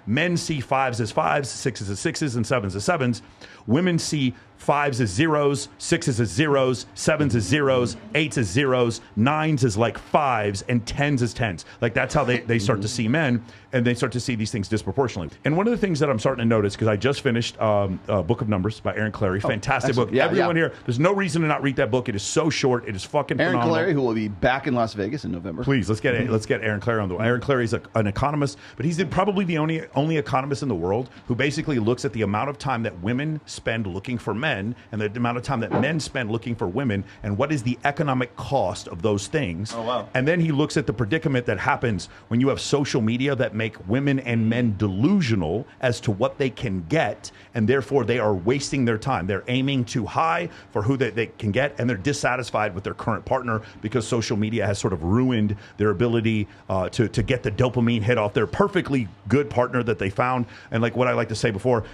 men see 5s as 5s, 6s as 6s, and 7s as 7s. Women see 5s as 0s, 6s as 0s, 7s as 0s, 8s as 0s, 9s as like 5s, and 10s as 10s. Like that's how they start to see men, and they start to see these things disproportionately. And one of the things that I'm starting to notice, because I just finished Book of Numbers by Aaron Clary, fantastic book. Yeah, Everyone here, there's no reason to not read that book. It is so short. It is fucking Aaron phenomenal. Clary, who will be back in Las Vegas in November. Please, let's get Aaron Clary on the way. Aaron Clary is an economist, but he's probably the only economist in the world who basically looks at the amount of time that women spend looking for men and the amount of time that men spend looking for women and what is the economic cost of those things. Oh, wow. And then he looks at the predicament that happens when you have social media that make women and men delusional as to what they can get, and therefore they are wasting their time. They're aiming too high for who they can get, and they're dissatisfied with their current partner because social media has sort of ruined their ability to get the dopamine hit off their perfectly good partner that they found. And like what I like to say before,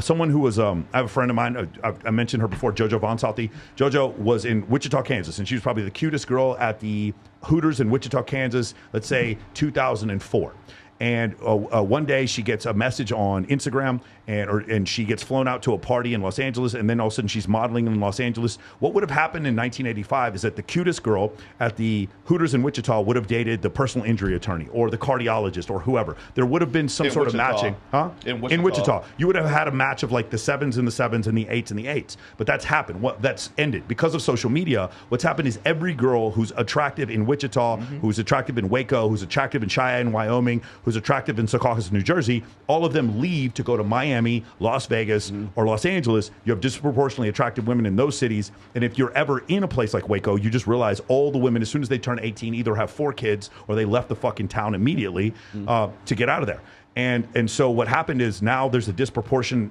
someone who was, I have a friend of mine, I mentioned her before, JoJo Von Salty. JoJo was in Wichita, Kansas, and she was probably the cutest girl at the Hooters in Wichita, Kansas, let's say 2004. And one day she gets a message on Instagram, and she gets flown out to a party in Los Angeles, and then all of a sudden she's modeling in Los Angeles. What would have happened in 1985 is that the cutest girl at the Hooters in Wichita would have dated the personal injury attorney or the cardiologist or whoever. There would have been some sort of matching. Huh? In Wichita. You would have had a match of like the 7s and the 7s and the 8s and the 8s. But that's happened. That's ended. Because of social media, what's happened is every girl who's attractive in Wichita, who's attractive in Waco, who's attractive in Cheyenne, Wyoming, who's attractive in Secaucus, New Jersey, all of them leave to go to Miami, Las Vegas, or Los Angeles. You have disproportionately attractive women in those cities. And if you're ever in a place like Waco, you just realize all the women, as soon as they turn 18, either have 4 kids or they left the fucking town immediately to get out of there. And so what happened is now there's a disproportion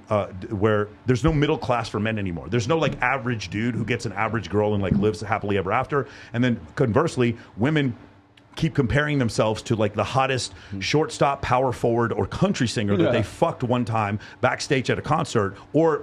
where there's no middle class for men anymore. There's no like average dude who gets an average girl and like lives happily ever after. And then conversely, women keep comparing themselves to like the hottest shortstop, power forward, or country singer that they fucked one time backstage at a concert, or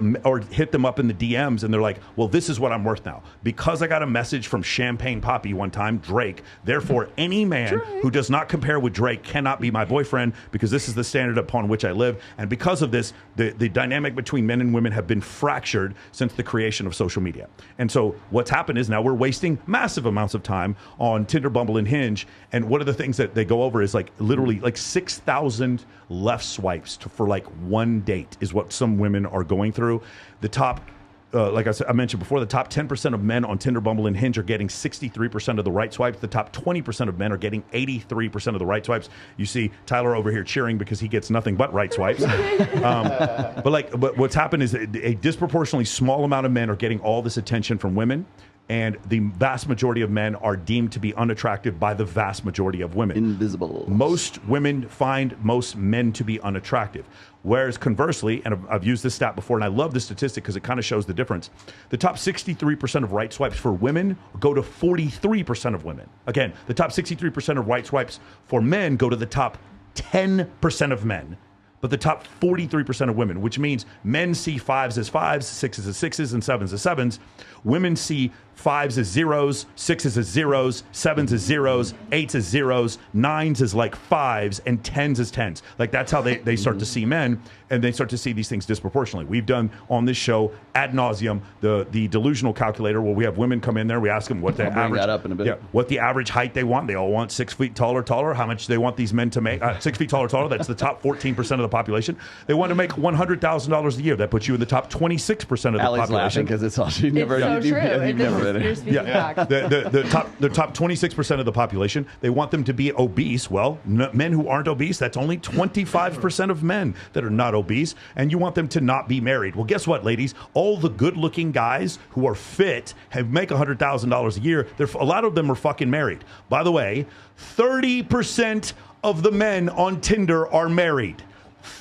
hit them up in the DMs, and they're like, well, this is what I'm worth now. Because I got a message from Champagne Poppy one time, Drake, therefore any man who does not compare with Drake cannot be my boyfriend, because this is the standard upon which I live. And because of this, the dynamic between men and women have been fractured since the creation of social media. And so what's happened is now we're wasting massive amounts of time on Tinder, Bumble, and Hinge. And one of the things that they go over is like literally like 6,000 left swipes for like one date is what some women are going through. The top, like I mentioned before, the top 10% of men on Tinder, Bumble, and Hinge are getting 63% of the right swipes. The top 20% of men are getting 83% of the right swipes. You see Tyler over here cheering because he gets nothing but right swipes. But what's happened is a disproportionately small amount of men are getting all this attention from women. And the vast majority of men are deemed to be unattractive by the vast majority of women. Invisible. Most women find most men to be unattractive. Whereas conversely, and I've used this stat before, and I love this statistic because it kind of shows the difference. The top 63% of right swipes for women go to 43% of women. Again, the top 63% of right swipes for men go to the top 10% of men. But the top 43% of women, which means men see 5s as 5s, 6s as 6s, and 7s as 7s. Women see 5s as 0s, 6s as 0s, 7s as 0s, 8s as 0s, 9s as like 5s, and 10s as 10s. Like that's how they start to see men, and they start to see these things disproportionately. We've done on this show ad nauseum the delusional calculator, where we have women come in there, we ask them what the average, that up in a bit. what the average height they want. They all want 6 feet taller, how much they want these men to make. 6 feet taller, that's the top 14% of the population. They want to make $100,000 a year. That puts you in the top 26% of the Allie's population. laughing because it's all she never. It's so true. You've never been You're speaking back. The top 26% of the population, they want them to be obese. Well, men who aren't obese, that's only 25% of men that are not obese. And you want them to not be married. Well, guess what, ladies? All the good-looking guys who are fit make $100,000 a year. A lot of them are fucking married. By the way, 30% of the men on Tinder are married.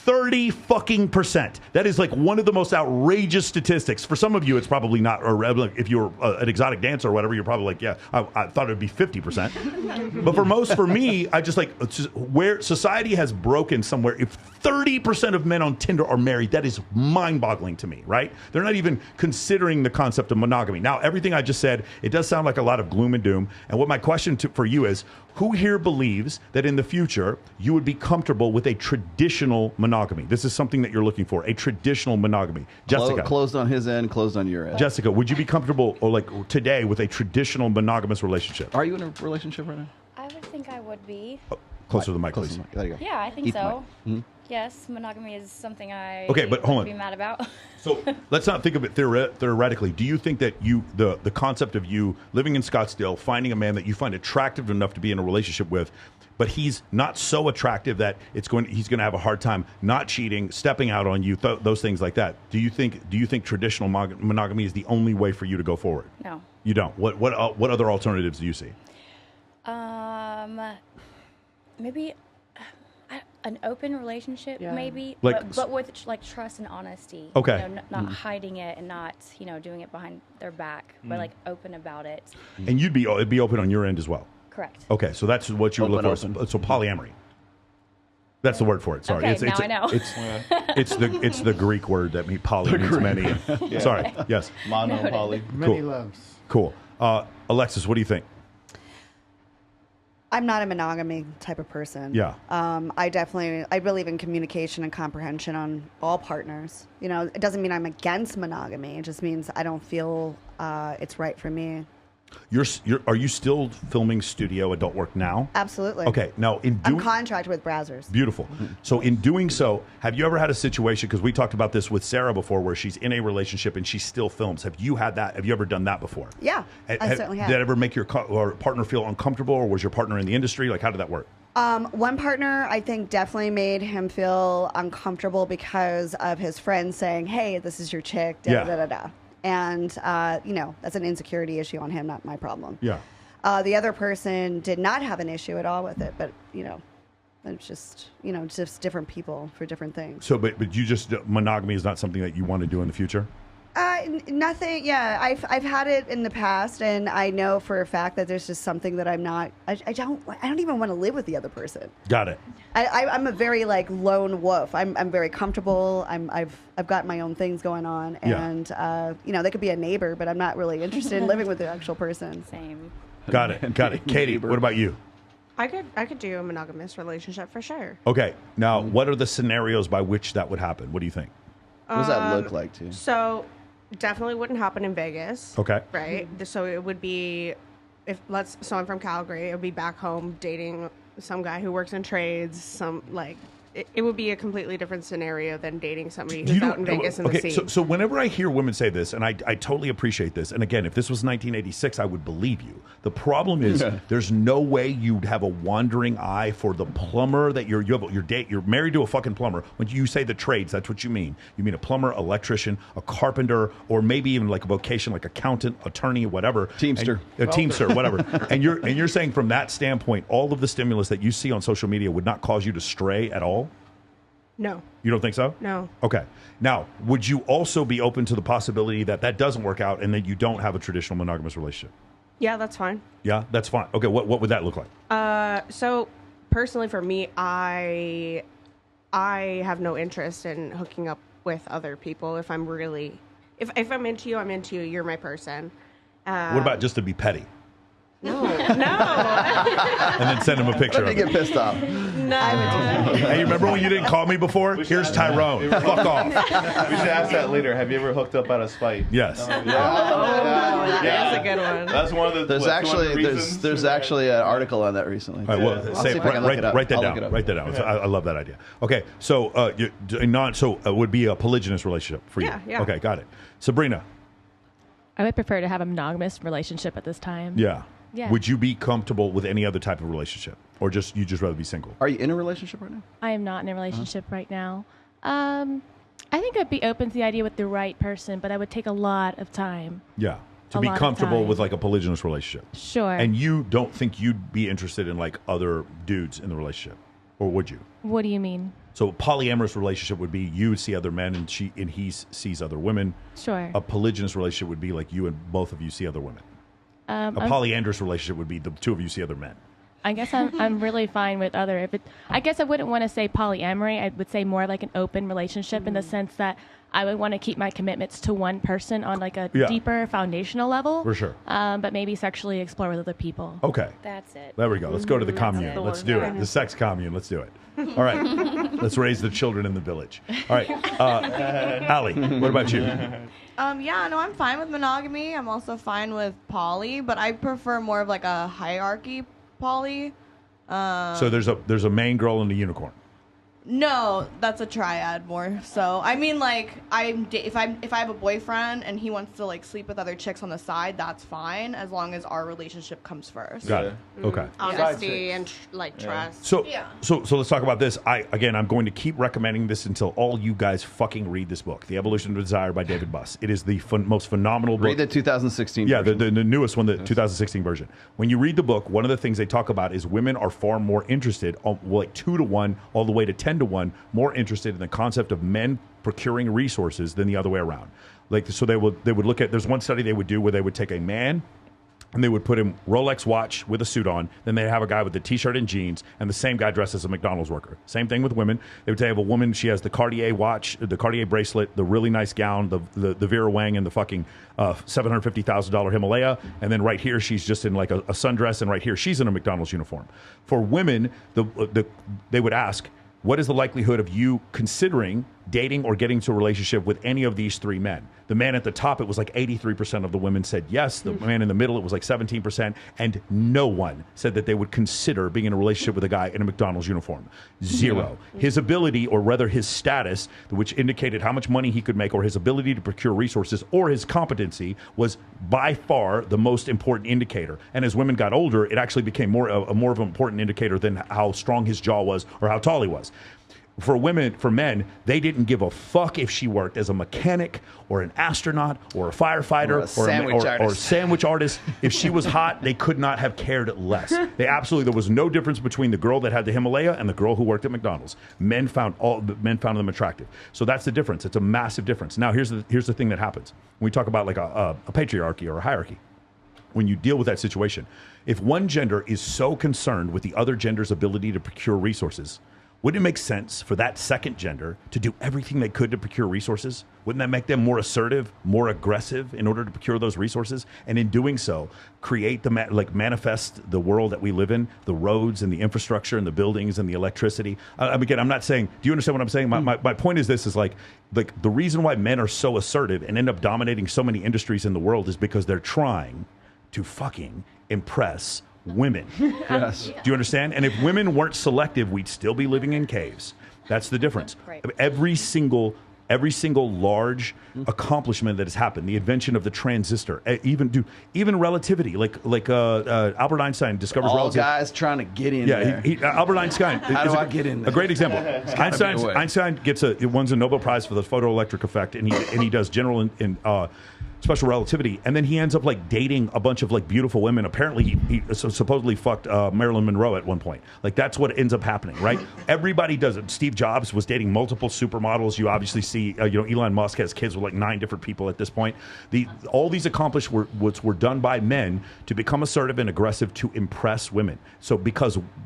30% That is like one of the most outrageous statistics. For some of you, it's probably not. Or if you're an exotic dancer or whatever, you're probably like, yeah, I thought it would be 50%. But for me, I just like where society has broken somewhere. If 30% of men on Tinder are married, that is mind-boggling to me, right? They're not even considering the concept of monogamy. Now, everything I just said, it does sound like a lot of gloom and doom. And what my question for you is, Who here believes that in the future you would be comfortable with a traditional monogamy? This is something that you're looking for, a traditional monogamy. Jessica. Closed on his end, closed on your end. Jessica, would you be comfortable or like today with a traditional monogamous relationship? Are you in a relationship right now? I would think I would be. Oh, closer to the mic, Close please. to the mic. There you go. Yeah, I think Eat the so. mic. Yes, monogamy is something I Okay, but hold would on. be mad about. So let's not think of it theoretically. Do you think that the concept of you living in Scottsdale, finding a man that you find attractive enough to be in a relationship with, but he's not so attractive that he's going to have a hard time not cheating, stepping out on you, those things like that? Do you think traditional monogamy is the only way for you to go forward? No. You don't. What other alternatives do you see? Maybe an open relationship, maybe, Like- but with like trust and honesty. Okay. You know, not hiding it and not doing it behind their back, but like open about it. And it'd be open on your end as well. Correct. Okay, so that's what you would look for. Open. So polyamory. That's the word for it. Sorry, Okay, now I know. It's the Greek word that means poly means many. Sorry. Yes. Mono, poly. Many Cool. loves. Cool. Alexis, what do you think? I'm not a monogamy type of person. Yeah. I believe in communication and comprehension on all partners. It doesn't mean I'm against monogamy. It just means I don't feel it's right for me. Are you still filming studio adult work now? Absolutely. Okay. Now, I'm contracted with Brazzers. Beautiful. So in doing so, have you ever had a situation, because we talked about this with Sarah before, where she's in a relationship and she still films? Have you had that? Have you ever done that before? Yeah, I certainly have. Did that ever make your or partner feel uncomfortable, or was your partner in the industry? Like, how did that work? One partner, I think, definitely made him feel uncomfortable because of his friends saying, "Hey, this is your chick." Da, Yeah. da, da, da. And that's an insecurity issue on him, not my problem. Yeah. The other person did not have an issue at all with it, but it's just different people for different things. So, but you just monogamy is not something that you want to do in the future? Nothing. Yeah, I've had it in the past, and I know for a fact that there's just something that I'm not. I don't even want to live with the other person. Got it. I'm a very like lone wolf. I'm very comfortable. I've got my own things going on, and they could be a neighbor, but I'm not really interested in living with the actual person. Same. Got it. Got it. Katie, what about you? I could do a monogamous relationship for sure. Okay. Now, what are the scenarios by which that would happen? What do you think? What does that look like to you? So definitely wouldn't happen in Vegas. Okay. Right. So it would be so I'm from Calgary. It would be back home dating some guy who works in trades. It would be a completely different scenario than dating somebody who's out in Vegas in the scene. So whenever I hear women say this, and I totally appreciate this, and again, if this was 1986, I would believe you. The problem is there's no way you'd have a wandering eye for the plumber that you're married to a fucking plumber. When you say the trades, that's what you mean. You mean a plumber, electrician, a carpenter, or maybe even like a vocation like accountant, attorney, whatever. Teamster. Teamster, whatever. and you're saying from that standpoint, all of the stimulus that you see on social media would not cause you to stray at all? No. You don't think so? No. Okay. Now, would you also be open to the possibility that doesn't work out and that you don't have a traditional monogamous relationship? Yeah, that's fine. Yeah, that's fine. Okay, what would that look like? So personally for me, I have no interest in hooking up with other people. If I'm really if I'm into you, I'm into you. You're my person. What about just to be petty? No. And then send him a picture Let of me it. get pissed off. Hey, you remember when you didn't call me before? Here's Tyrone. Fuck off. We should ask that later. Have you ever hooked up out of spite? Yes. That's a good one. That's one of the. There's what, actually 200 reasons? there's actually an article on that recently. All right, well, I'll say see it, if I can look it up. write that I'll down. look it up. Write that down. I love that idea. Okay, so it would be a polygynous relationship for you. Yeah. Okay, got it. Sabrina. I would prefer to have a monogamous relationship at this time. Yeah. Yeah. Would you be comfortable with any other type of relationship, or you just rather be single? Are you in a relationship right now? I am not in a relationship right now. I think I'd be open to the idea with the right person, but I would take a lot of time. Yeah. To A be lot of comfortable time. with like a polygynous relationship. Sure. And you don't think you'd be interested in like other dudes in the relationship, or would you? What do you mean? So a polyamorous relationship would be you see other men and he sees other women. Sure. A polygynous relationship would be like you and both of you see other women. A I'm- polyandrous relationship would be the two of you see other men. I guess I'm really fine with other. I guess I wouldn't want to say polyamory. I would say more like an open relationship in the sense that I would want to keep my commitments to one person on like a deeper foundational level. For sure. But maybe sexually explore with other people. Okay. That's it. There we go. Let's go to the commune. Let's do it. The sex commune. Let's do it. All right. Let's raise the children in the village. All right. Allie, what about you? Yeah, no, I'm fine with monogamy. I'm also fine with poly, but I prefer more of like a hierarchy poly. So there's a main girl and a unicorn. No, that's a triad more. So I mean, like, if I have a boyfriend and he wants to like sleep with other chicks on the side, that's fine as long as our relationship comes first. Got it. Okay. Honesty and trust. So let's talk about this. I'm going to keep recommending this until all you guys fucking read this book, The Evolution of Desire by David Buss. It is the most phenomenal book. Read the 2016 Yeah, version. the newest one, the 2016 version. When you read the book, one of the things they talk about is women are far more interested, like 2-to-1, all the way to 10-to-1, more interested in the concept of men procuring resources than the other way around. Like, so they would look at, there's one study they would do where they would take a man and they would put him Rolex watch with a suit on. Then they'd have a guy with the t-shirt and jeans, and the same guy dressed as a McDonald's worker. Same thing with women. They would say, have a woman, she has the Cartier watch, the Cartier bracelet, the really nice gown, the Vera Wang, and the fucking $750,000 Himalaya. And then right here, she's just in like a sundress, and right here, she's in a McDonald's uniform. For women, they would ask, what is the likelihood of you considering dating or getting into a relationship with any of these three men? The man at the top, it was like 83% of the women said yes. The man in the middle, it was like 17%. And no one said that they would consider being in a relationship with a guy in a McDonald's uniform. Zero. His ability, or rather his status, which indicated how much money he could make, or his ability to procure resources, or his competency, was by far the most important indicator. And as women got older, it actually became more of an important indicator than how strong his jaw was or how tall he was. For men, they didn't give a fuck if she worked as a mechanic or an astronaut or a firefighter or a sandwich artist. If she was hot, they could not have cared less. There was no difference between the girl that had the Himalaya and the girl who worked at McDonald's. Men found them attractive. So that's the difference. It's a massive difference. Now, here's the thing that happens when we talk about like a patriarchy or a hierarchy. When you deal with that situation, if one gender is so concerned with the other gender's ability to procure resources, wouldn't it make sense for that second gender to do everything they could to procure resources? Wouldn't that make them more assertive, more aggressive in order to procure those resources? And in doing so, create manifest the world that we live in, the roads and the infrastructure and the buildings and the electricity. Again, I'm not saying, do you understand what I'm saying? My point is this, is like the reason why men are so assertive and end up dominating so many industries in the world is because they're trying to fucking impress women. Yes. Do you understand? And if women weren't selective, we'd still be living in caves. That's the difference. Right. Every single large accomplishment that has happened, the invention of the transistor, even relativity, like Albert Einstein discovers relativity. All guys trying to get in there. Albert Einstein. How do I get in there? A great example. Einstein wins a Nobel Prize for the photoelectric effect, and he does general special relativity, and then he ends up like dating a bunch of like beautiful women. Apparently, he supposedly fucked Marilyn Monroe at one point. Like, that's what ends up happening, right? Everybody does it. Steve Jobs was dating multiple supermodels. You obviously see, Elon Musk has kids with like 9 different people at this point. All these accomplishments were done by men to become assertive and aggressive to impress women. So,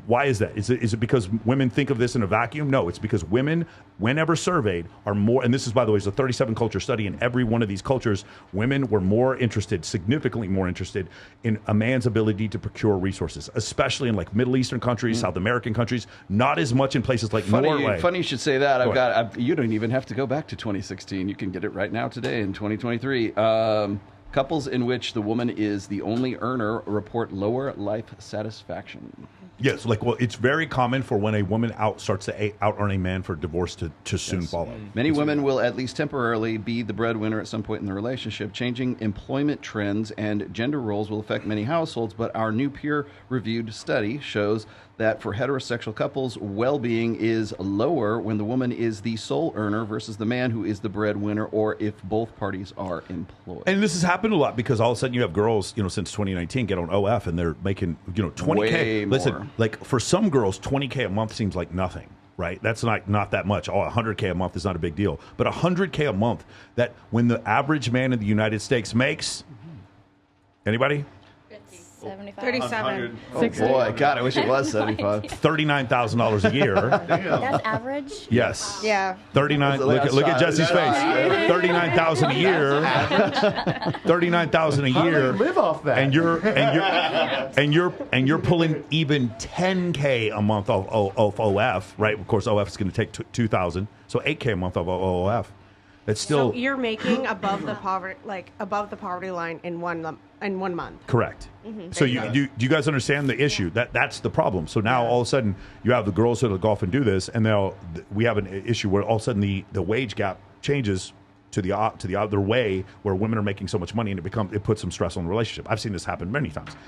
why is that? Is it because women think of this in a vacuum? No, it's because women, whenever surveyed, are more. And this is, by the way, it's a 37 culture study. In every one of these cultures, women were significantly more interested in a man's ability to procure resources, especially in like Middle Eastern countries, South American countries, not as much in places like Norway. Funny you should say that. You don't even have to go back to 2016. You can get it right now today in 2023. Couples in which the woman is the only earner report lower life satisfaction. Yes, it's very common for when a woman starts to out-earn a man for divorce to soon follow. Many women will at least temporarily be the breadwinner at some point in the relationship. Changing employment trends and gender roles will affect many households, but our new peer-reviewed study shows that for heterosexual couples, well-being is lower when the woman is the sole earner versus the man who is the breadwinner, or if both parties are employed. And this has happened a lot because all of a sudden you have girls, since 2019 get on OF and they're making, $20K. Way Listen, more. like for some girls, $20K a month seems like nothing. Right? That's not that much. $100K a month is not a big deal. But $100K a month, that when the average man in the United States makes, anybody? 75. 37. Oh 60. boy, God, I wish it was 75. $39,000 a year. That's average. Yes. Yeah. 39. Look at Jesse's face. 39,000 a year. 39,000 a How do year. they live off that? And you're pulling even 10K a month of OF, right? Of course, OF is going to take 2,000, so 8K a month of OF. It's still So you're making above the poverty line in 1 month. correct. So do you guys understand the issue? That's the problem. So now all of a sudden you have the girls that'll go off and do this, and we have an issue where all of a sudden the wage gap changes to the other way, where women are making so much money, and it puts some stress on the relationship. I've seen this happen many times.